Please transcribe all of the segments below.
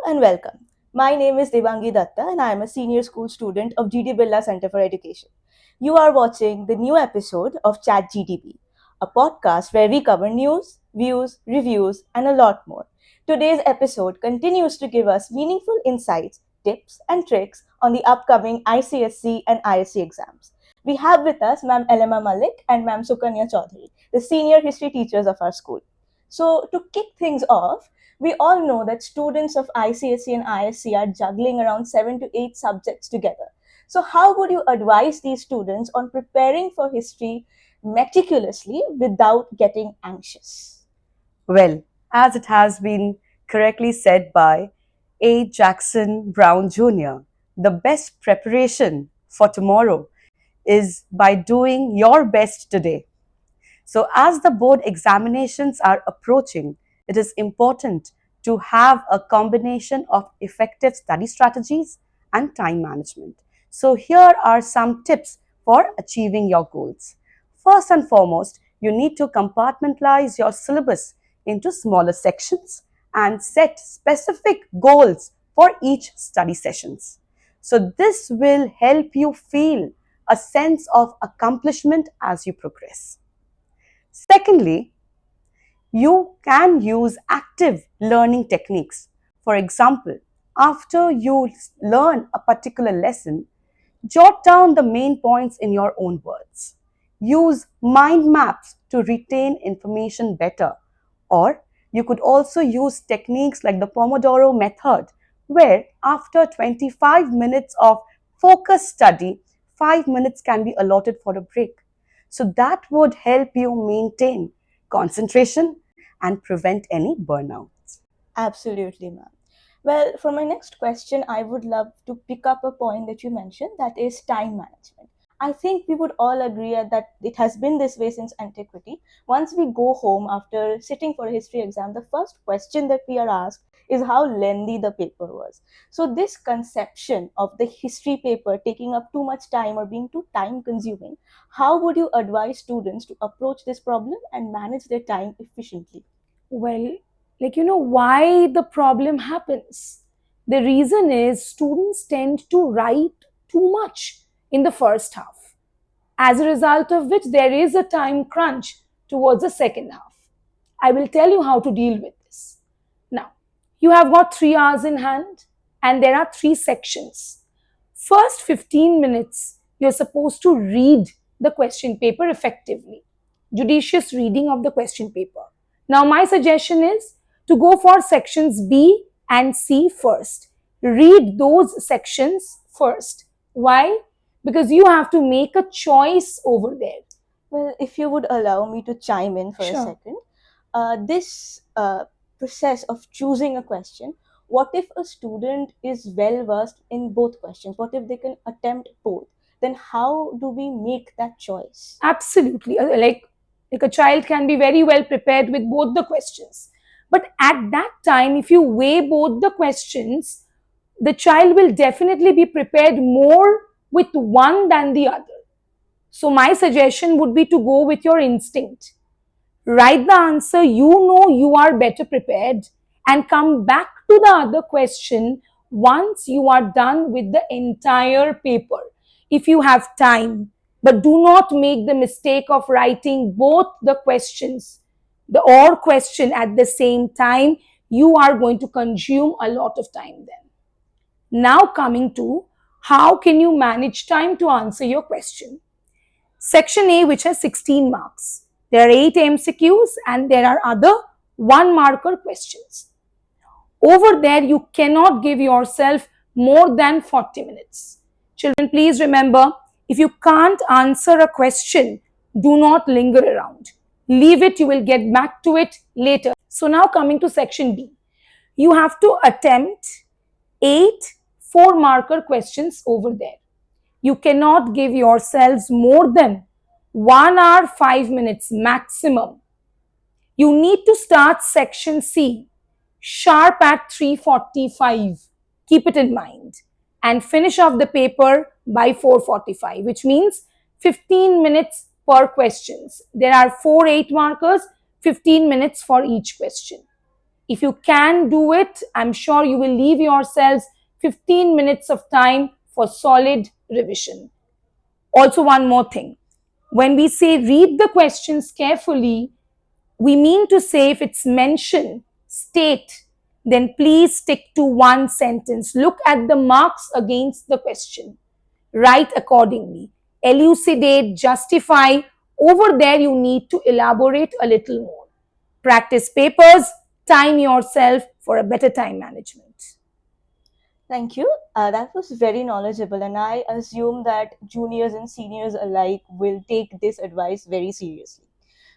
and welcome. My name is Devangi Datta and I am a senior school student of GD Birla Center for Education. You are watching the new episode of Chat GDP, a podcast where we cover news, views, reviews, and a lot more. Today's episode continues to give us meaningful insights, tips, and tricks on the upcoming ICSE and ISC exams. We have with us Ma'am Elema Malik and Ma'am Sukanya Chaudhary, the senior history teachers of our school. So, to kick things off, we all know that students of ICSE and ISC are juggling around 7 to 8 subjects together. So, how would you advise these students on preparing for history meticulously without getting anxious? Well, as it has been correctly said by A. Jackson Brown Jr., the best preparation for tomorrow is by doing your best today. So, as the board examinations are approaching, it is important to have a combination of effective study strategies and time management. So, here are some tips for achieving your goals. First and foremost, you need to compartmentalize your syllabus into smaller sections and set specific goals for each study sessions. So, this will help you feel a sense of accomplishment as you progress. Secondly, you can use active learning techniques. For example, after you learn a particular lesson, jot down the main points in your own words. Use mind maps to retain information better. Or you could also use techniques like the Pomodoro method, where after 25 minutes of focused study, 5 minutes can be allotted for a break. So that would help you maintain concentration and prevent any burnout. Absolutely, ma'am. Well, for my next question, I would love to pick up a point that you mentioned, that is time management. I think we would all agree that it has been this way since antiquity. Once we go home after sitting for a history exam, the first question that we are asked is how lengthy the paper was. So, this conception of the history paper taking up too much time or being too time consuming, how would you advise students to approach this problem and manage their time efficiently? Well, why the problem happens. The reason is students tend to write too much in the first half, as a result of which there is a time crunch towards the second half. I will tell you how to deal with this. Now, you have got 3 hours in hand and there are 3 sections. First 15 minutes, you're supposed to read the question paper effectively. Judicious reading of the question paper. Now, my suggestion is to go for sections B and C first. Read those sections first. Why? Because you have to make a choice over there. Well, if you would allow me to chime in for a Sure. second, this process of choosing a question, what if a student is well versed in both questions? What if they can attempt both? Then how do we make that choice? Absolutely. Like a child can be very well prepared with both the questions. But at that time, if you weigh both the questions, the child will definitely be prepared more with one than the other. So my suggestion would be to go with your instinct. Write the answer you know you are better prepared and come back to the other question once you are done with the entire paper. If you have time, but do not make the mistake of writing both the questions, the or question at the same time. You are going to consume a lot of time then. Now coming to how can you manage time to answer your question. Section A, which has 16 marks. There are 8 MCQs and there are other 1 marker questions. Over there, you cannot give yourself more than 40 minutes. Children, please remember, if you can't answer a question, do not linger around. Leave it, you will get back to it later. So now coming to section B. You have to attempt 8 4-marker questions over there. You cannot give yourselves more than 1 hour 5 minutes maximum. You need to start section C sharp at 3:45. Keep it in mind. And finish off the paper by 4:45, which means 15 minutes per questions. There are 4 8 markers, 15 minutes for each question. If you can do it, I'm sure you will leave yourselves 15 minutes of time for solid revision. Also, one more thing. When we say read the questions carefully, we mean to say if it's mention, state, then please stick to one sentence. Look at the marks against the question. Write accordingly. Elucidate, justify. Over there, you need to elaborate a little more. Practice papers, time yourself for a better time management. Thank you. That was very knowledgeable, and I assume that juniors and seniors alike will take this advice very seriously.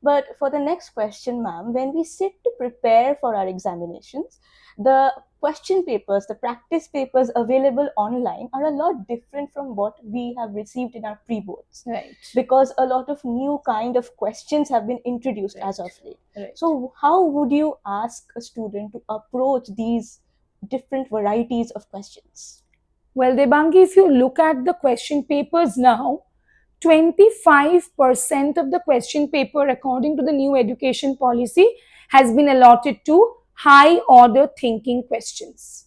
But for the next question, ma'am, when we sit to prepare for our examinations, the question papers, the practice papers available online are a lot different from what we have received in our pre-boards. Right. Because a lot of new kind of questions have been introduced as of late. Right. So how would you ask a student to approach these different varieties of questions? Well, Debangi, if you look at the question papers now, 25% of the question paper, according to the new education policy, has been allotted to high order thinking questions.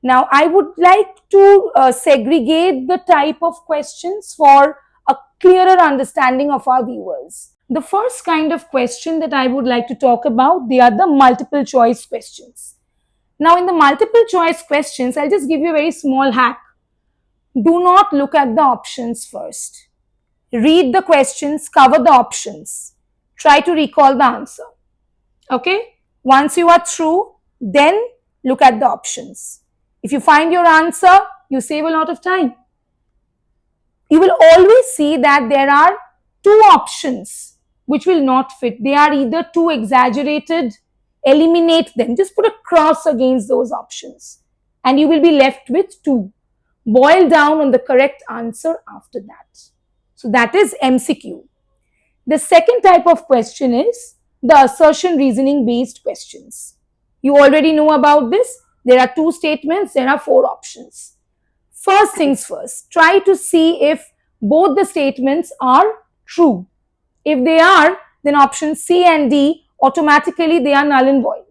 Now, I would like to segregate the type of questions for a clearer understanding of our viewers. The first kind of question that I would like to talk about, they are the multiple choice questions. Now, in the multiple choice questions, I'll just give you a very small hack. Do not look at the options first. Read the questions, cover the options. Try to recall the answer. Okay? Once you are through, then look at the options. If you find your answer, you save a lot of time. You will always see that there are two options which will not fit. They are either too exaggerated, eliminate them. Just put a cross against those options and you will be left with two. Boil down on the correct answer after that. So that is MCQ. The second type of question is the assertion reasoning based questions. You already know about this. There are two statements, there are four options. First things first, try to see if both the statements are true. If they are, then options C and D, automatically they are null and void.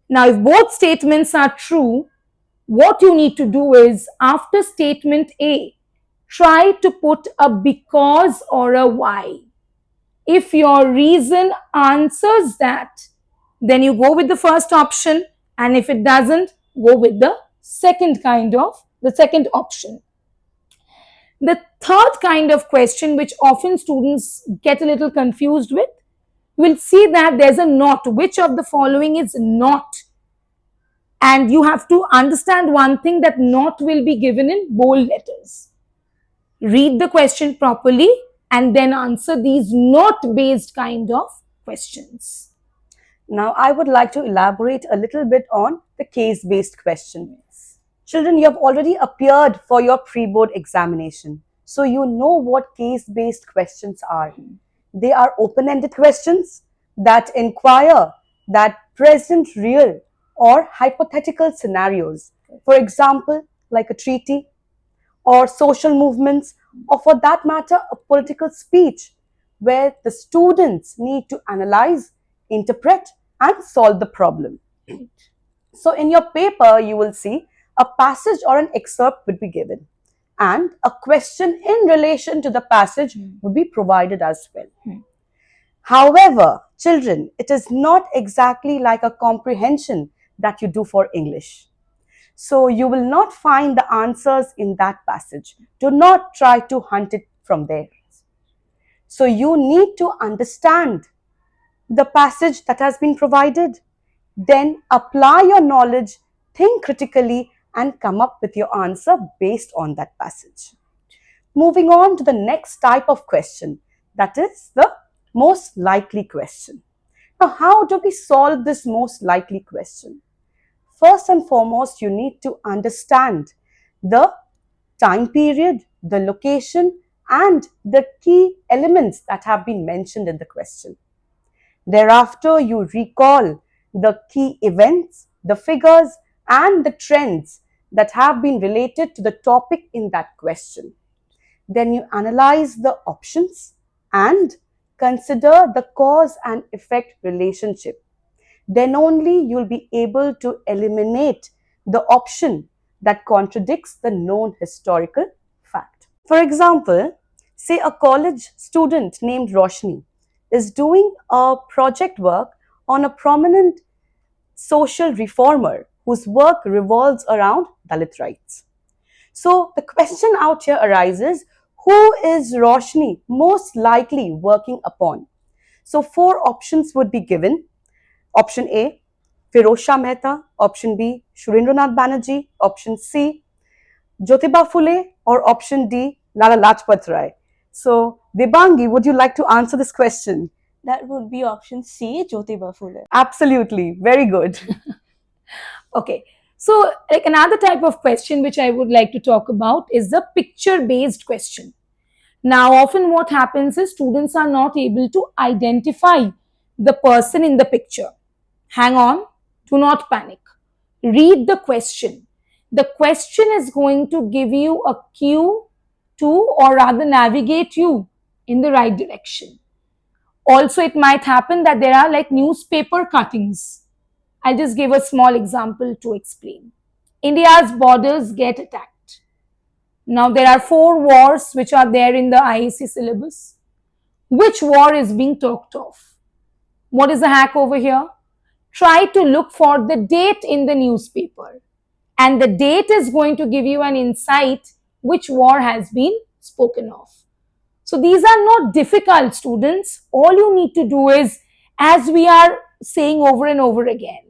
Now, if both statements are true, what you need to do is, after statement A, try to put a because or a why. If your reason answers that, then you go with the first option, and if it doesn't, go with the second option. The third kind of question, which often students get a little confused with, we'll see that there's a not. Which of the following is not? And you have to understand one thing, that not will be given in bold letters. Read the question properly and then answer these not based kind of questions. Now, I would like to elaborate a little bit on the case-based question. Children, you have already appeared for your pre-board examination, so you know what case-based questions are. They are open-ended questions that inquire that present, real, or hypothetical scenarios. For example, like a treaty, or social movements, or for that matter, a political speech, where the students need to analyze, interpret, and solve the problem. So in your paper, you will see a passage or an excerpt would be given, and a question in relation to the passage would be provided as well. However, children, it is not exactly like a comprehension that you do for English. So you will not find the answers in that passage. Do not try to hunt it from there. So you need to understand the passage that has been provided, then apply your knowledge, think critically, and come up with your answer based on that passage. Moving on to the next type of question, that is the most likely question. Now, how do we solve this most likely question? First and foremost, you need to understand the time period, the location, and the key elements that have been mentioned in the question. Thereafter, you recall the key events, the figures, and the trends that have been related to the topic in that question. Then you analyze the options and consider the cause and effect relationship. then only you'll be able to eliminate the option that contradicts the known historical fact. For example, say a college student named Roshni is doing a project work on a prominent social reformer whose work revolves around Dalit rights. So the question out here arises, who is Roshni most likely working upon? So four options would be given. Option A, Firoz Shah Mehta. Option B, Surendranath Banerjee. Option C, Jyotiba Phule. Or option D, Lala Lajpat Rai. So Debangi, would you like to answer this question? That would be option C, Jyotiba Phule. Absolutely. Very good. Okay. So, like another type of question which I would like to talk about is the picture based question. Now, often what happens is students are not able to identify the person in the picture. Hang on, do not panic. Read the question. The question is going to give you a cue to, or rather, navigate you in the right direction. Also, it might happen that there are like newspaper cuttings. I'll just give a small example to explain. India's borders get attacked. Now, there are 4 wars which are there in the ISC syllabus. Which war is being talked of? What is the hack over here? Try to look for the date in the newspaper. And the date is going to give you an insight which war has been spoken of. So these are not difficult, students. All you need to do is, as we are saying over and over again,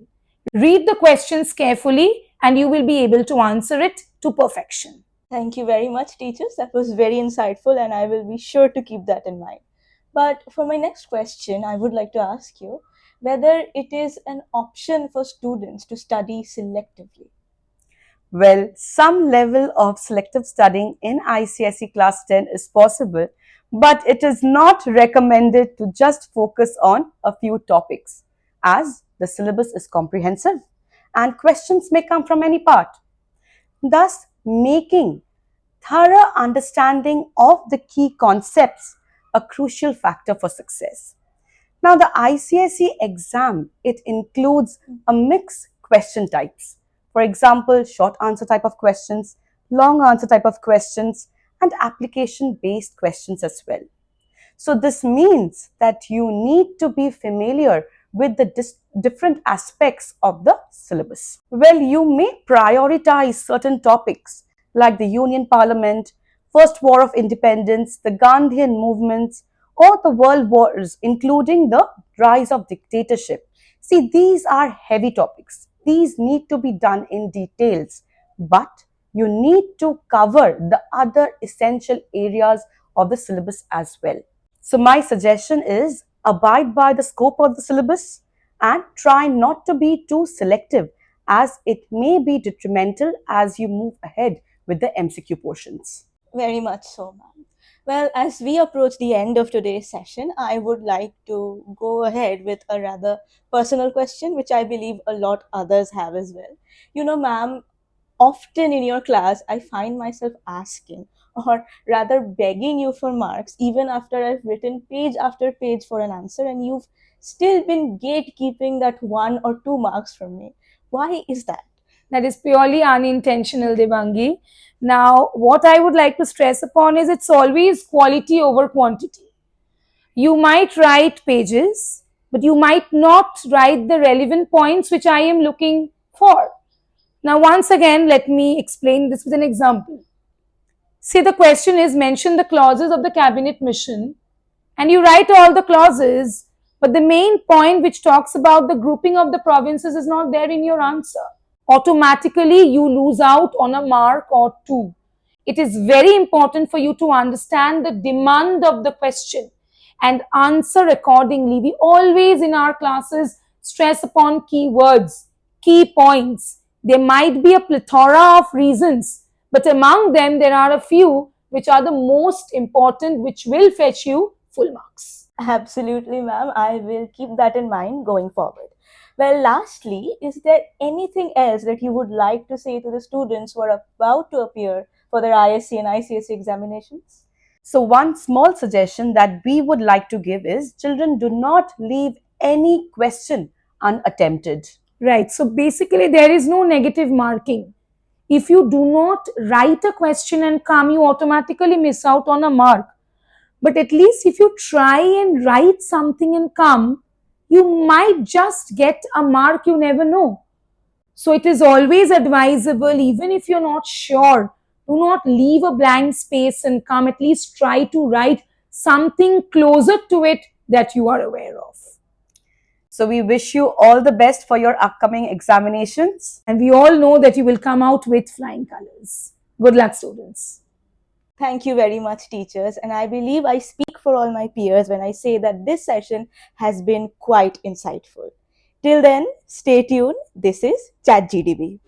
read the questions carefully and you will be able to answer it to perfection. Thank you very much, teachers. That was very insightful, and I will be sure to keep that in mind. But for my next question, I would like to ask you whether it is an option for students to study selectively. Well, some level of selective studying in ICSE class 10 is possible, but it is not recommended to just focus on a few topics, as the syllabus is comprehensive and questions may come from any part. Thus, making thorough understanding of the key concepts a crucial factor for success. Now, the ICSE exam, it includes a mixed question types. For example, short answer type of questions, long answer type of questions, and application-based questions as well. So this means that you need to be familiar with the different aspects of the syllabus. Well, you may prioritize certain topics like the Union Parliament, First War of Independence, the Gandhian movements, or the world wars, including the rise of dictatorship. See, these are heavy topics. These need to be done in details, but you need to cover the other essential areas of the syllabus as well. So my suggestion is abide by the scope of the syllabus and try not to be too selective, as it may be detrimental as you move ahead with the MCQ portions. Very much so, ma'am. Well, as we approach the end of today's session, I would like to go ahead with a rather personal question, which I believe a lot others have as well. You know, ma'am, often in your class, I find myself asking, or rather begging you for marks, even after I've written page after page for an answer, and you've still been gatekeeping that 1 or 2 marks from me. Why is that? That is purely unintentional, Debangi. Now, what I would like to stress upon is it's always quality over quantity. You might write pages, but you might not write the relevant points which I am looking for. Now, once again, let me explain this with an example. Say the question is, mention the clauses of the cabinet mission, and you write all the clauses, but the main point which talks about the grouping of the provinces is not there in your answer. Automatically you lose out on a mark or 2. It is very important for you to understand the demand of the question and answer accordingly. We always in our classes stress upon keywords, key points. There might be a plethora of reasons, but among them there are a few which are the most important, which will fetch you full marks. Absolutely, ma'am. I will keep that in mind going forward. Well, lastly, is there anything else that you would like to say to the students who are about to appear for their ISC and ICSE examinations? So one small suggestion that we would like to give is, children, do not leave any question unattempted. Right. So basically, there is no negative marking. If you do not write a question and come, you automatically miss out on a mark. But at least if you try and write something and come, you might just get a mark, you never know. So it is always advisable, even if you're not sure, do not leave a blank space and come. At least try to write something closer to it that you are aware of. So we wish you all the best for your upcoming examinations. And we all know that you will come out with flying colors. Good luck, students. Thank you very much, teachers. And I believe I speak for all my peers when I say that this session has been quite insightful. Till then, stay tuned. This is ChatGDB.